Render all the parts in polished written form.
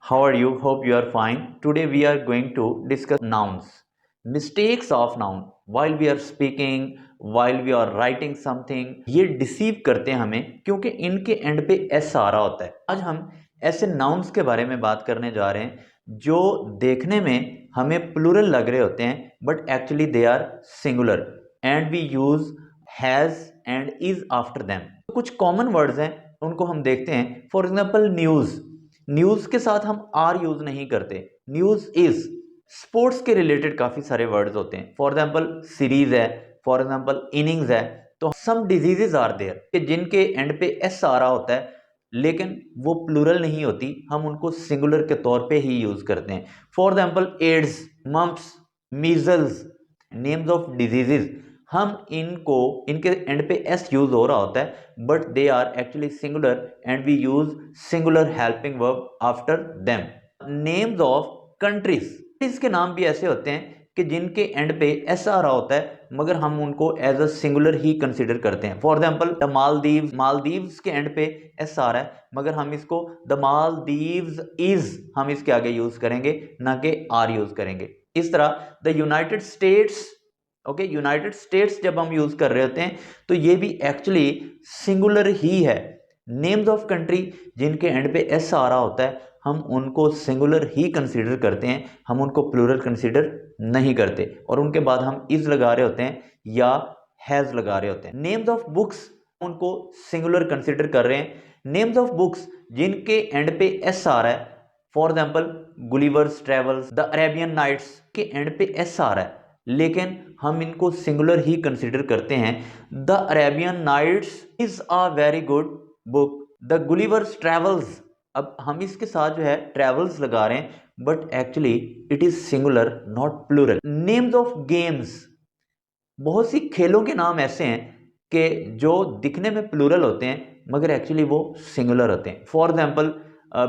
How are you? Hope you are fine. Today we are going to discuss nouns. Mistakes of noun. While we are speaking, while we are writing something, ये deceive करते हैं हमें क्योंकि इनके and पे S आ रहा होता है। आज हम ऐसे नाउन्स के बारे में बात करने जा रहे हैं जो देखने में हमें प्लूरल लग रहे होते हैं but actually they are singular and we use has and is after them. कुछ कॉमन वर्ड्स हैं उनको हम देखते हैं। फॉर एग्जाम्पल न्यूज, न्यूज के साथ हम आर यूज नहीं करते, न्यूज इज। स्पोर्ट्स के रिलेटेड काफी सारे वर्ड्स होते हैं। फॉर एग्जाम्पल सीरीज है, फॉर एग्जाम्पल इनिंग्स है। तो सम डिजीजेज आर देयर कि जिनके एंड पे एस आ रहा होता है लेकिन वो प्लूरल नहीं होती, हम उनको सिंगुलर के तौर पे ही यूज करते हैं। For example AIDS, mumps, measles, names of diseases, हम इनको इनके एंड पे एस यूज हो रहा होता है but they are actually singular and we use singular helping verb after them. Names of countries, इसके नाम भी ऐसे होते हैं कि जिनके एंड पे एस आ रहा होता है मगर हम उनको एज अ सिंगुलर ही कंसीडर करते हैं। For example the Maldives, Maldives के एंड पे एस आ रहा है मगर हम इसको द मालदीव्स इज हम इसके आगे यूज करेंगे ना कि आर यूज करेंगे। इस तरह the United states, okay, United states जब हम यूज कर रहे होते हैं तो ये भी एक्चुअली सिंगुलर ही है। नेम्स ऑफ कंट्री जिनके एंड पे एस आ रहा होता है हम उनको सिंगुलर ही कंसीडर करते हैं, हम उनको प्लूरल कंसीडर नहीं करते और उनके बाद हम इज लगा रहे होते हैं या हैज लगा रहे होते हैं। नेम्स ऑफ बुक्स उनको सिंगुलर कंसीडर कर रहे हैं। नेम्स ऑफ बुक्स जिनके एंड पे एस आ रहा है, for example Gulliver's travels, the Arabian nights के एंड पे एस आ रहा है लेकिन हम इनको सिंगुलर ही कंसीडर करते हैं। The Arabian nights is a very good book, the Gulliver's travels, अब हम इसके साथ जो है ट्रेवल्स लगा रहे हैं but actually it is singular not plural. Names of games, बहुत सी खेलों के नाम ऐसे हैं कि जो दिखने में प्लूरल होते हैं मगर एक्चुअली वो सिंगुलर होते हैं। For example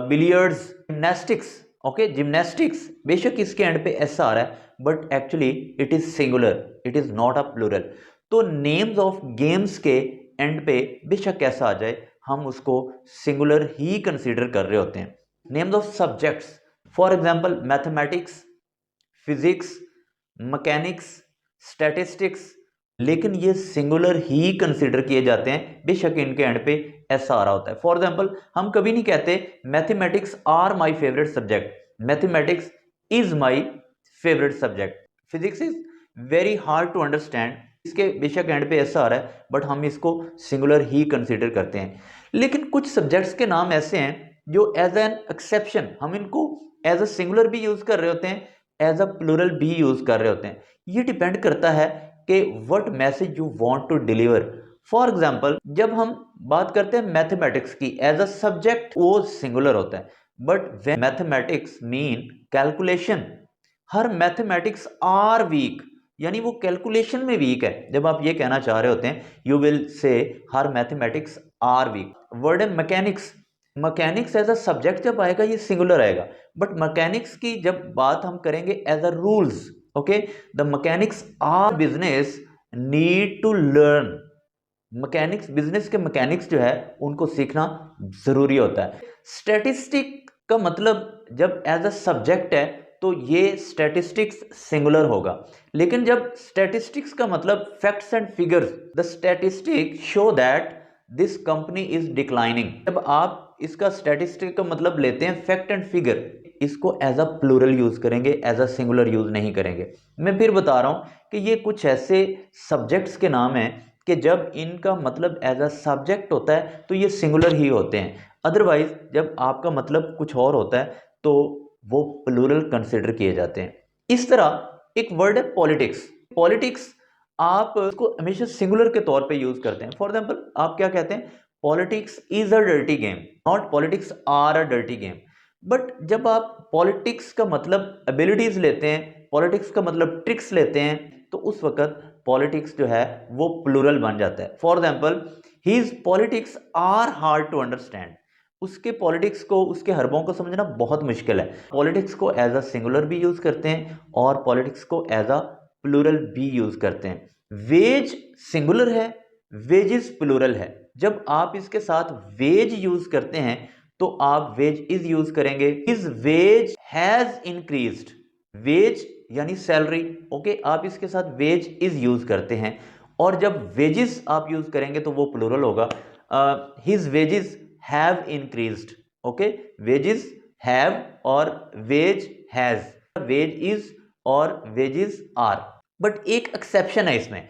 billiards, gymnastics, okay, gymnastics बेशक इसके एंड पे एस आ रहा है but actually it is singular, it is not a plural. तो नेम्स ऑफ गेम्स के एंड पे बेशक ऐसा आ जाए हम उसको सिंगुलर ही कंसीडर कर रहे होते हैं। Names of subjects, for example mathematics, physics, mechanics, statistics, लेकिन ये सिंगुलर ही कंसीडर किए जाते हैं बेशक इनके एंड पे ऐसा आ रहा होता है। फॉर एग्जाम्पल हम कभी नहीं कहते mathematics are my favourite subject, mathematics is my favourite subject. Physics is very hard to understand, इसके बेशक एंड पे ऐसा आ रहा है बट हम इसको सिंगुलर ही कंसीडर करते हैं। लेकिन कुछ सब्जेक्ट्स के नाम ऐसे हैं जो एज एन एक्सेप्शन हम इनको एज अ सिंगुलर भी यूज कर रहे होते हैं, एज अ प्लूरल भी यूज कर रहे होते हैं। ये डिपेंड करता है कि what message you want to deliver. For example जब हम बात करते हैं मैथमेटिक्स की एज अ सब्जेक्ट वो सिंगुलर होता है but mathematics mean calculation, her mathematics are weak यानी वो कैलकुलेशन में वीक है। जब आप ये कहना चाह रहे होते हैं you will say her mathematics are weak. Word है mechanics, mechanics as a subject जब आएगा ये सिंगुलर आएगा बट मैकेनिक्स की जब बात हम करेंगे as a rules, okay, the mechanics are business need to learn, mechanics business के मैकेनिक्स जो है उनको सीखना जरूरी होता है। स्टैटिस्टिक का मतलब जब एज अ सब्जेक्ट है तो ये स्टैटिस्टिक्स सिंगुलर होगा, लेकिन जब स्टैटिस्टिक्स का मतलब facts and figures, the statistic show that this company is declining, जब आप इसका स्टैटिस्टिक का मतलब लेते हैं फैक्ट एंड फिगर, इसको एज अ प्लूरल यूज करेंगे, एज अ सिंगुलर यूज नहीं करेंगे। मैं फिर बता रहा हूं कि ये कुछ ऐसे सब्जेक्ट्स के नाम हैं कि जब इनका मतलब एज अ सब्जेक्ट होता है तो ये सिंगुलर ही होते हैं, अदरवाइज जब आपका मतलब कुछ और होता है तो वो प्लूरल कंसिडर किए जाते हैं। इस तरह एक वर्ड है पॉलिटिक्स, पॉलिटिक्स आप इसको हमेशा सिंगुलर के तौर पे यूज करते हैं। फॉर एग्जांपल आप क्या कहते हैं, politics is a dirty game, not politics are a dirty game. But जब आप पॉलिटिक्स का मतलब एबिलिटीज लेते हैं, पॉलिटिक्स का मतलब ट्रिक्स लेते हैं तो उस वक्त पॉलिटिक्स जो है वो प्लूरल बन जाता है। For example his politics are hard to understand, उसके पॉलिटिक्स को, उसके हरबों को समझना बहुत मुश्किल है। पॉलिटिक्स को एज अ सिंगुलर भी यूज करते हैं और पॉलिटिक्स को एज अ प्लूरल भी यूज करते हैं। वेज सिंगुलर है, वेजेस प्लूरल है। जब आप इसके साथ वेज यूज करते हैं तो आप वेज इज यूज करेंगे। His wage has increased, wage यानी सैलरी, ओके, आप इसके साथ वेज इज यूज करते हैं। और जब वेजेस आप यूज करेंगे तो वो प्लूरल होगा। His wages have increased, okay, wages have और वेज हैज, वेज इज और वेजेस आर। बट एक एक्सेप्शन है इसमें,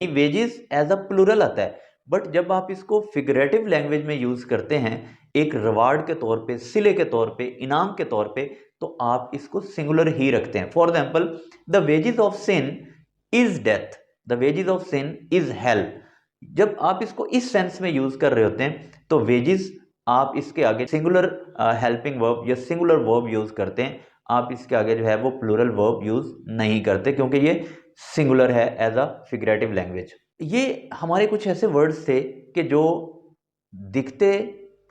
वेजेस एज अ प्लूरल आता है, बट जब आप इसको फिगरेटिव लैंग्वेज में यूज करते हैं एक रिवार्ड के तौर पे, सिले के तौर पे, इनाम के तौर पे, तो आप इसको सिंगुलर ही रखते हैं। For example, the wages of sin is death, the wages of sin is hell. जब आप इसको इस सेंस में यूज कर रहे होते हैं तो वेजेस आप इसके आगे सिंगुलर हेल्पिंग वर्ब या सिंगुलर वर्ब यूज करते हैं, आप इसके आगे जो है वो प्लूरल वर्ब यूज नहीं करते, क्योंकि ये सिंगुलर है एज अ फिगरेटिव लैंग्वेज। ये हमारे कुछ ऐसे वर्ड्स थे कि जो दिखते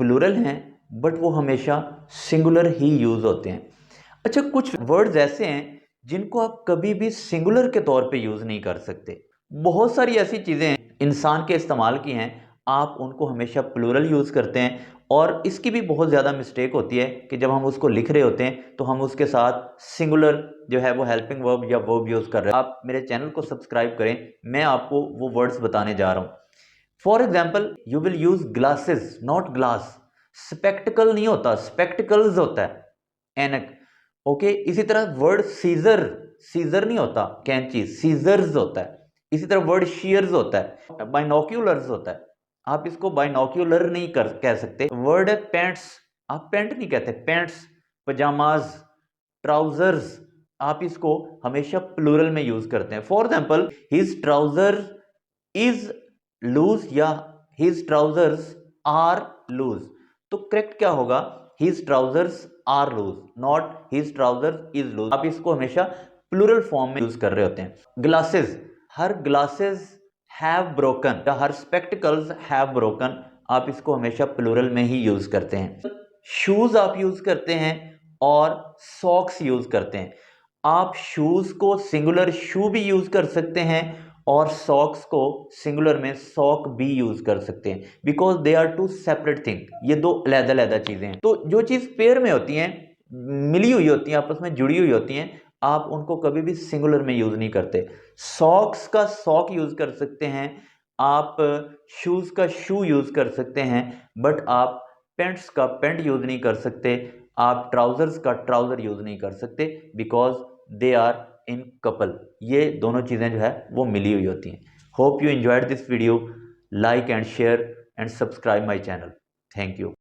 प्लूरल हैं बट वो हमेशा सिंगुलर ही यूज होते हैं। अच्छा, कुछ वर्ड्स ऐसे हैं जिनको आप कभी भी सिंगुलर के तौर पे यूज नहीं कर सकते। बहुत सारी ऐसी चीजें इंसान के इस्तेमाल की हैं, आप उनको हमेशा प्लूरल यूज करते हैं, और इसकी भी बहुत ज़्यादा मिस्टेक होती है कि जब हम उसको लिख रहे होते हैं तो हम उसके साथ सिंगुलर जो है वो हेल्पिंग वर्ब या वर्ब यूज़ कर रहे हैं। आप मेरे चैनल को सब्सक्राइब करें, मैं आपको वो वर्ड्स बताने जा रहा हूँ। For example, you will use glasses not glass, spectacled नहीं होता, स्पेक्टिकल्स होता है, एनक, ओके। इसी तरह वर्ड सीजर, सीजर नहीं होता कैंची, सीजर्स होता है। इसी तरह वर्ड शेयर्स होता है, बाइनोक्यूलर्स होता है, आप इसको बाइनोक्यूलर नहीं कह सकते। वर्ड है पैंट्स, आप पैंट नहीं कहते, पैंट्स, पजामाज, ट्राउजर्स, आप इसको हमेशा प्लूरल में यूज करते हैं। For example, his trouser is loose या हिज ट्राउजर्स आर लूज, तो करेक्ट क्या होगा, his trousers are loose, not his trousers is loose. आप इसको हमेशा प्लूरल फॉर्म में यूज कर रहे होते हैं। Glasses, her glasses have broken या हर स्पेक्टिकल्स हैव ब्रोकन, आप इसको हमेशा प्लूरल में ही यूज करते हैं। शूज आप यूज करते हैं और सॉक्स यूज करते हैं। आप शूज को सिंगुलर शू भी यूज कर सकते हैं और सॉक्स को सिंगुलर में सॉक भी यूज कर सकते हैं, because they are two separate thing, ये दो अलग-अलग चीजें हैं। तो जो चीज पेयर में होती हैं, मिली हुई होती हैं, आपस में जुड़ी हुई होती हैं, आप उनको कभी भी सिंगुलर में यूज नहीं करते। सॉक्स का सॉक यूज कर सकते हैं, आप शूज का शू यूज कर सकते हैं, बट आप पेंट्स का पेंट यूज नहीं कर सकते, आप ट्राउजर्स का ट्राउजर यूज नहीं कर सकते, because they are in couple, ये दोनों चीजें जो है वो मिली हुई होती हैं। Hope you enjoyed this video, like and share and subscribe my channel. Thank you.